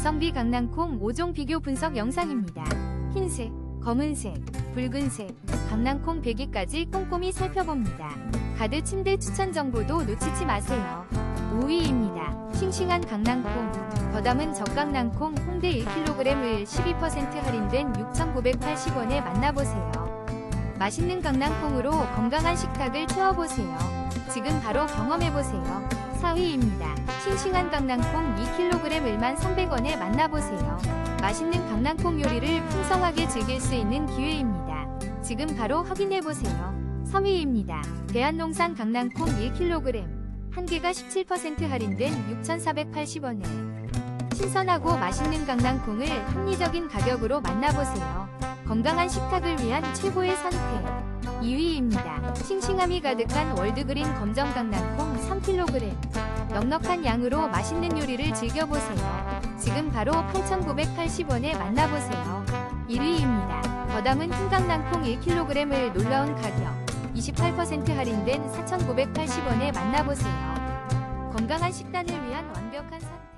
가성비 강낭콩 5종 비교 분석 영상입니다. 흰색, 검은색, 붉은색, 강낭콩 배기까지 꼼꼼히 살펴봅니다. 가드 침대 추천 정보도 놓치지 마세요. 5위입니다. 싱싱한 강낭콩. 더 담은 적강낭콩 홍대 1kg을 12% 할인된 6,980원에 만나보세요. 맛있는 강낭콩으로 건강한 식탁을 채워보세요. 지금 바로 경험해보세요. 4위입니다. 싱싱한 강낭콩 2kg을 13,300원에 만나보세요. 맛있는 강낭콩 요리를 풍성하게 즐길 수 있는 기회입니다. 지금 바로 확인해보세요. 3위입니다. 대한농산 강낭콩 1kg. 한 개가 17% 할인된 6,480원에 신선하고 맛있는 강낭콩을 합리적인 가격으로 만나보세요. 건강한 식탁을 위한 최고의 선택. 2위입니다. 싱싱함이 가득한 월드그린 검정 강낭콩 3kg. 넉넉한 양으로 맛있는 요리를 즐겨보세요. 지금 바로 8,980원에 만나보세요. 1위입니다. 더 담은 흰강낭콩 1kg을 놀라운 가격 28% 할인된 4,980원에 만나보세요. 건강한 식단을 위한 완벽한 선택.